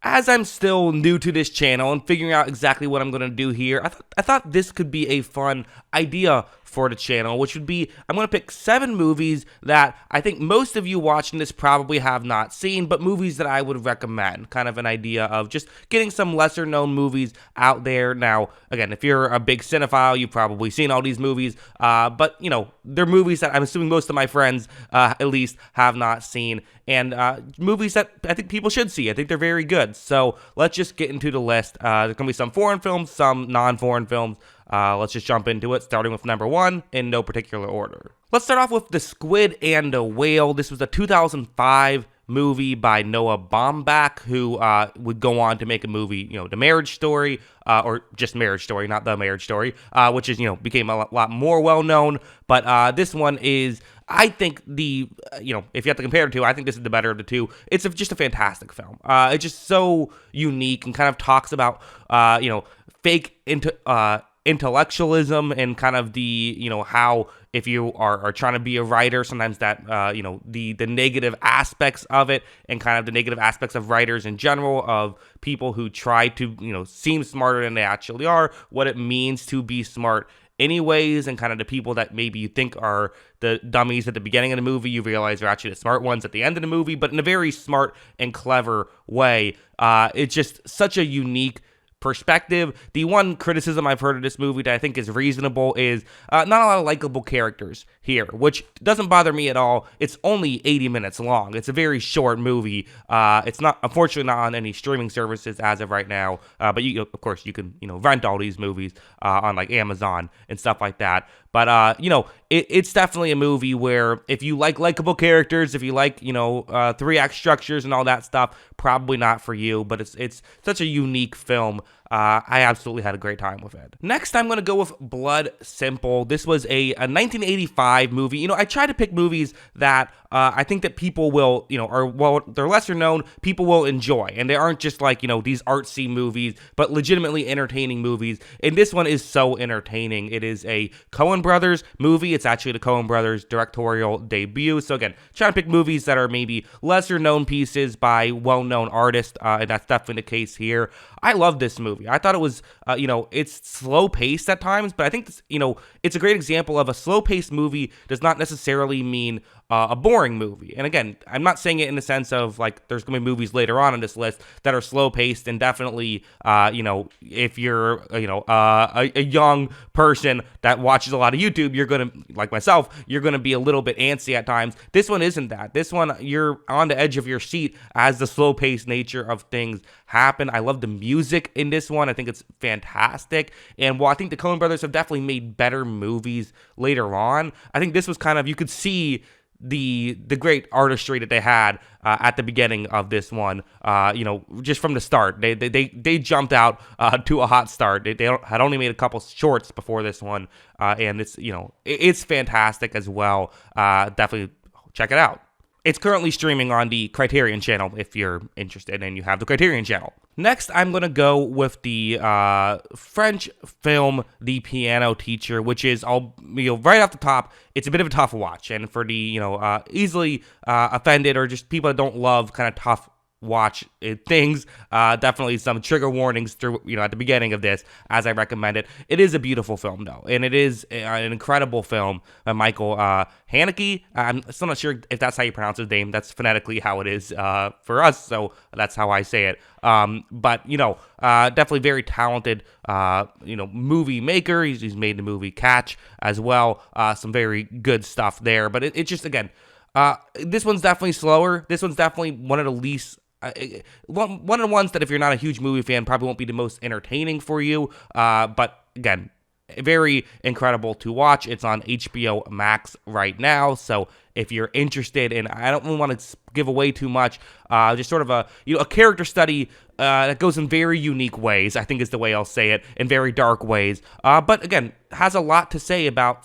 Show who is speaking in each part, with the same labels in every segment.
Speaker 1: As I'm still new to this channel and figuring out exactly what I'm going to do here, I thought this could be a fun idea for the channel, which would be I'm going to pick 7 movies that I think most of you watching this probably have not seen, but movies that I would recommend. Kind of an idea of just getting some lesser known movies out there. Now, again, if you're a big cinephile, you've probably seen all these movies, but, you know, they're movies that I'm assuming most of my friends, at least, have not seen, and movies that I think people should see. I think they're very good. So let's just get into the list. There's going to be some foreign films, some non-foreign films. Let's just jump into it, starting with number 1 in no particular order. Let's start off with The Squid and the Whale. This was a 2005 movie by Noah Baumbach, who would go on to make a movie, you know, The Marriage Story, or just Marriage Story, not The Marriage Story, which is, you know, became a lot more well-known. But this one is, I think, you know, if you have to compare the two, I think this is the better of the two. It's just a fantastic film. It's just so unique and kind of talks about, you know, fake intellectualism and kind of the, you know, how if you are trying to be a writer, sometimes that, you know, the negative aspects of it and kind of the negative aspects of writers in general, of people who try to, you know, seem smarter than they actually are, what it means to be smart anyways, and kind of the people that maybe you think are the dummies at the beginning of the movie, you realize are actually the smart ones at the end of the movie, but in a very smart and clever way. It's just such a unique perspective. The one criticism I've heard of this movie that I think is reasonable is not a lot of likable characters here, which doesn't bother me at all. It's only 80 minutes long. It's a very short movie. It's not, unfortunately, not on any streaming services as of right now, but you, of course, you can, you know, rent all these movies on like Amazon and stuff like that. But, you know, it's definitely a movie where if you like likable characters, if you like, you know, 3-act structures and all that stuff, probably not for you, but it's such a unique film. I absolutely had a great time with it. Next, I'm going to go with Blood Simple. This was a 1985 movie. You know, I try to pick movies that I think that people will, you know, or, well, they're lesser known, people will enjoy. And they aren't just like, you know, these artsy movies, but legitimately entertaining movies. And this one is so entertaining. It is a Coen Brothers movie. It's actually the Coen Brothers directorial debut. So again, trying to pick movies that are maybe lesser known pieces by well-known artists, and that's definitely the case here. I love this movie. I thought it was, you know, it's slow-paced at times, but I think, you know, it's a great example of a slow-paced movie does not necessarily mean a boring movie. And again, I'm not saying it in the sense of like there's going to be movies later on this list that are slow-paced and definitely, you know, if you're, you know, a young person that watches a lot of YouTube, you're going to, like myself, you're going to be a little bit antsy at times. This one isn't that. This one, you're on the edge of your seat as the slow-paced nature of things happen. I love the music in this one. I think it's fantastic. And while I think the Coen Brothers have definitely made better movies later on, I think this was kind of, you could see the great artistry that they had at the beginning of this one. You know, just from the start, they jumped out to a hot start. They had only made a couple shorts before this one, and it's, you know, it's fantastic as well. Definitely check it out. It's currently streaming on the Criterion channel if you're interested and you have the Criterion channel. Next, I'm going to go with the French film The Piano Teacher, which is, you know, right off the top, it's a bit of a tough watch. And for the, you know, easily offended or just people that don't love kind of tough watch things, definitely some trigger warnings through, you know, at the beginning of this as I recommend it. It is a beautiful film though, and it is an incredible film by Michael Haneke. I'm still not sure if that's how you pronounce his name. That's phonetically how it is for us, so that's how I say it. But you know, definitely very talented, you know, movie maker. He's made the movie Catch as well. Some very good stuff there, but it just, again, this one's definitely slower. This one's definitely one of the least, one of the ones that if you're not a huge movie fan probably won't be the most entertaining for you, but again, very incredible to watch. It's on HBO Max right now, so if you're interested in, I don't really want to give away too much, just sort of a, you know, a character study that goes in very unique ways, I think is the way I'll say it, in very dark ways, but again, has a lot to say about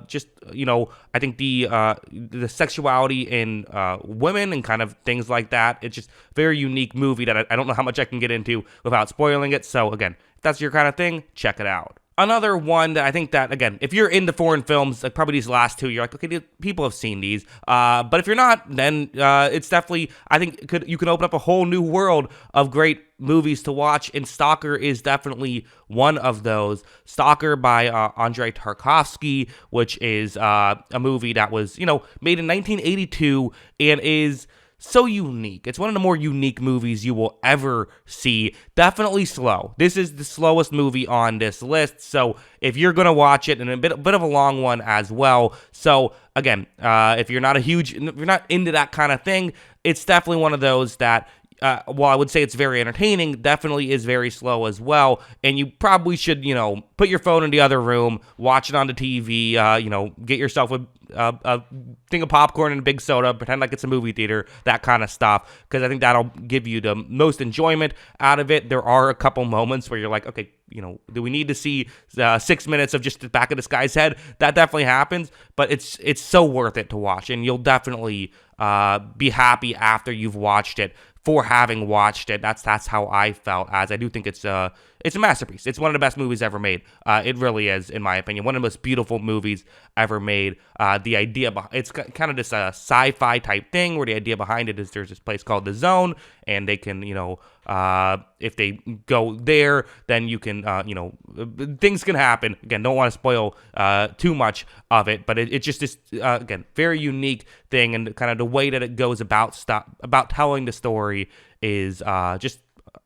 Speaker 1: just, you know, I think the sexuality in women and kind of things like that. It's just a very unique movie that I don't know how much I can get into without spoiling it, so again, if that's your kind of thing, check it out. Another one that I think that, again, if you're into foreign films, like probably these last two, you're like, okay, people have seen these. But if you're not, then it's definitely, I think you can open up a whole new world of great movies to watch, and Stalker is definitely one of those. Stalker by Andrei Tarkovsky, which is a movie that was, made in 1982 and is so unique. It's one of the more unique movies you will ever see. Definitely slow. This is the slowest movie on this list. So if you're gonna watch it, and a bit of a long one as well. So again, if you're not into that kind of thing, it's definitely one of those that. While I would say it's very entertaining, definitely is very slow as well. And you probably should, put your phone in the other room, watch it on the TV, get yourself a thing of popcorn and a big soda, pretend like it's a movie theater, that kind of stuff. Because I think that'll give you the most enjoyment out of it. There are a couple moments where you're like, okay, do we need to see 6 minutes of just the back of this guy's head? That definitely happens, but it's so worth it to watch, and you'll definitely be happy after you've watched it for having watched it. That's how I felt, as I do think it's a masterpiece. It's one of the best movies ever made. It really is, in my opinion, one of the most beautiful movies ever made. The idea it's kind of this sci-fi type thing where the idea behind it is there's this place called the Zone, and they can, if they go there, then you can, things can happen. Again, don't want to spoil too much of it, but it's just this, again, very unique thing, and kind of the way that it goes about telling the story is just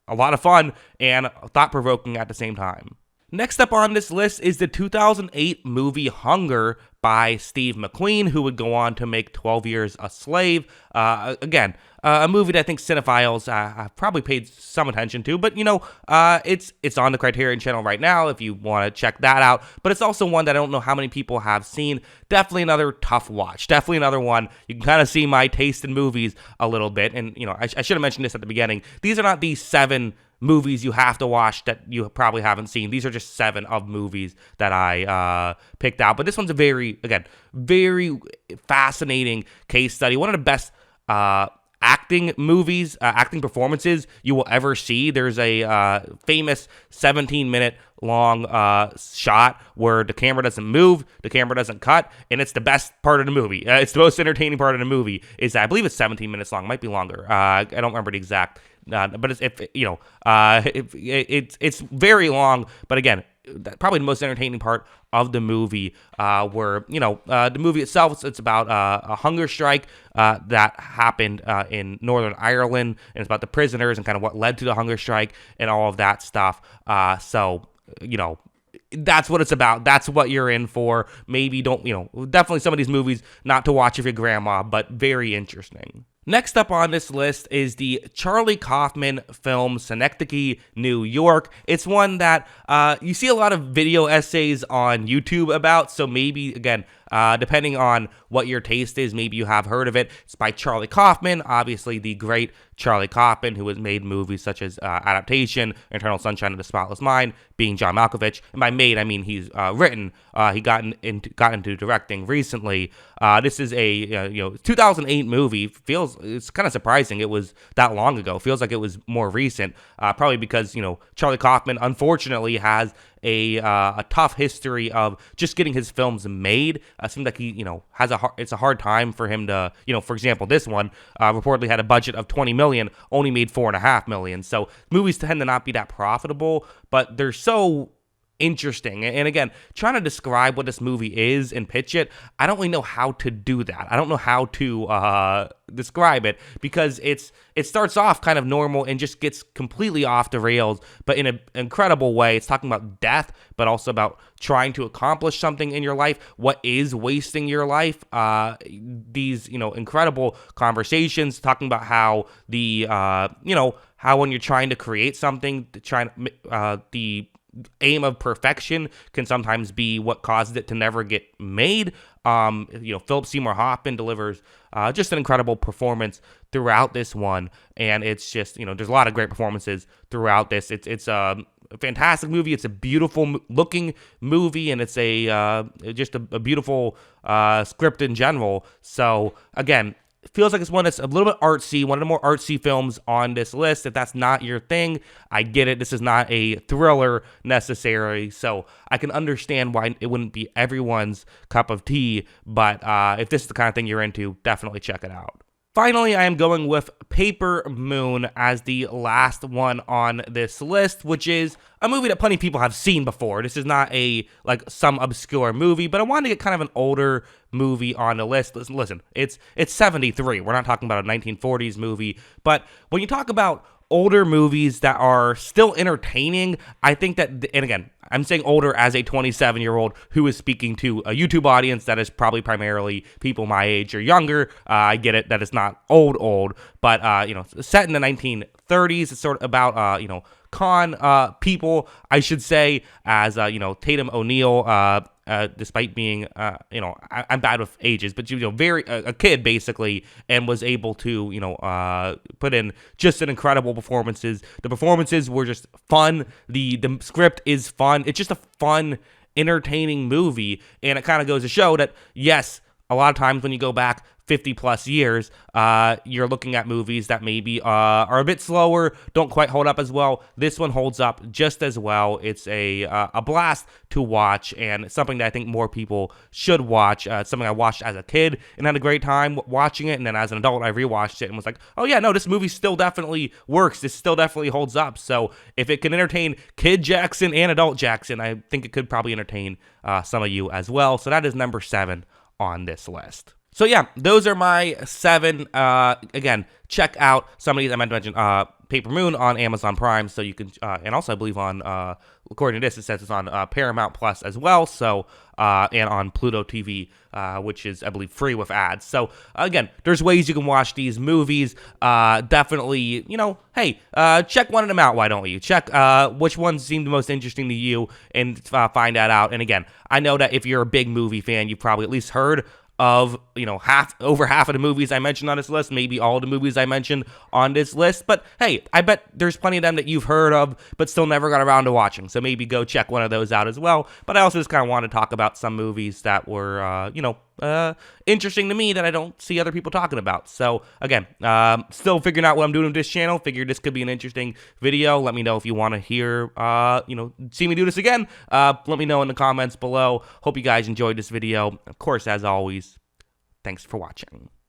Speaker 1: a lot of fun and thought-provoking at the same time. Next up on this list is the 2008 movie Hunger by Steve McQueen, who would go on to make 12 Years a Slave. Again, a movie that I think cinephiles have probably paid some attention to, but it's on the Criterion Channel right now if you want to check that out. But it's also one that I don't know how many people have seen. Definitely another tough watch. Definitely another one. You can kind of see my taste in movies a little bit. And I should have mentioned this at the beginning. These are not these 7 movies you have to watch that you probably haven't seen. These are just 7 of movies that I picked out. But this one's a very fascinating case study. One of the best acting performances you will ever see. There's a famous 17-minute long shot where the camera doesn't move, the camera doesn't cut, and it's the best part of the movie. It's the most entertaining part of the movie. I believe it's 17 minutes long, might be longer. I don't remember the exact. But it's very long. But again, probably the most entertaining part of the movie, where the movie itself, it's about a hunger strike that happened in Northern Ireland, and it's about the prisoners and kind of what led to the hunger strike and all of that stuff. So that's what it's about. That's what you're in for. Maybe definitely some of these movies not to watch with your grandma, but very interesting. Next up on this list is the Charlie Kaufman film Synecdoche, New York. It's one that you see a lot of video essays on YouTube about, so maybe, again, depending on what your taste is, maybe you have heard of it. It's by Charlie Kaufman, obviously the great Charlie Kaufman, who has made movies such as Adaptation, Eternal Sunshine of the Spotless Mind, Being John Malkovich. And by made, I mean he's written. He got into directing recently. This is a 2008 movie. It's kind of surprising it was that long ago. Feels like it was more recent. Probably because Charlie Kaufman unfortunately has a tough history of just getting his films made. It seems like he has it's a hard time for him to for example, this one reportedly had a budget of $20 million, only made $4.5 million. So movies tend to not be that profitable, but they're so interesting. And again, trying to describe what this movie is and pitch it, I don't really know how to do that. I don't know how to describe it, because it starts off kind of normal and just gets completely off the rails, but in an incredible way. It's talking about death, but also about trying to accomplish something in your life. What is wasting your life? These incredible conversations talking about how how when you're trying to create something, the aim of perfection can sometimes be what causes it to never get made. Philip Seymour Hoffman delivers just an incredible performance throughout this one, and it's just there's a lot of great performances throughout this. It's a fantastic movie. It's a beautiful looking movie, and it's just a beautiful script in general. So again, feels like it's one that's a little bit artsy, one of the more artsy films on this list. If that's not your thing, I get it. This is not a thriller necessarily, so I can understand why it wouldn't be everyone's cup of tea, but if this is the kind of thing you're into, definitely check it out. Finally, I am going with Paper Moon as the last one on this list, which is a movie that plenty of people have seen before. This is not some obscure movie, but I wanted to get kind of an older movie on the list. Listen, it's 73. We're not talking about a 1940s movie, but when you talk about older movies that are still entertaining, I think that, and again, I'm saying older as a 27-year-old who is speaking to a YouTube audience that is probably primarily people my age or younger. I get it that it's not old, but set in the 1930s. It's sort of about con people, I should say, as Tatum O'Neal. Despite being, I'm bad with ages, but very a kid basically, and was able to, put in just an incredible performances. The performances were just fun. The script is fun. It's just a fun, entertaining movie, and it kind of goes to show that yes, a lot of times when you go back 50 plus years, you're looking at movies that maybe are a bit slower, don't quite hold up as well. This one holds up just as well. It's a blast to watch, and something that I think more people should watch. It's something I watched as a kid and had a great time watching it, and then as an adult I rewatched it and was like, oh yeah, no, this movie still definitely works. This still definitely holds up. So if it can entertain kid Jackson and adult Jackson, I think it could probably entertain some of you as well. So that is number 7 on this list. So yeah, those are my 7. Again, check out some of these. I meant to mention Paper Moon on Amazon Prime, so you can, and also I believe on, according to this, it says it's on Paramount Plus as well, so, and on Pluto TV, which is, I believe, free with ads. So again, there's ways you can watch these movies. Definitely, hey, check one of them out, why don't you? Check which ones seem the most interesting to you and find that out. And again, I know that if you're a big movie fan, you've probably at least heard of over half of the movies I mentioned on this list, maybe all the movies I mentioned on this list, but hey, I bet there's plenty of them that you've heard of but still never got around to watching, so maybe go check one of those out as well. But I also just kind of want to talk about some movies that were interesting to me that I don't see other people talking about. So again, still figuring out what I'm doing with this channel. Figured this could be an interesting video. Let me know if you want to hear see me do this again. Let me know in the comments below. Hope you guys enjoyed this video. Of course, as always, thanks for watching.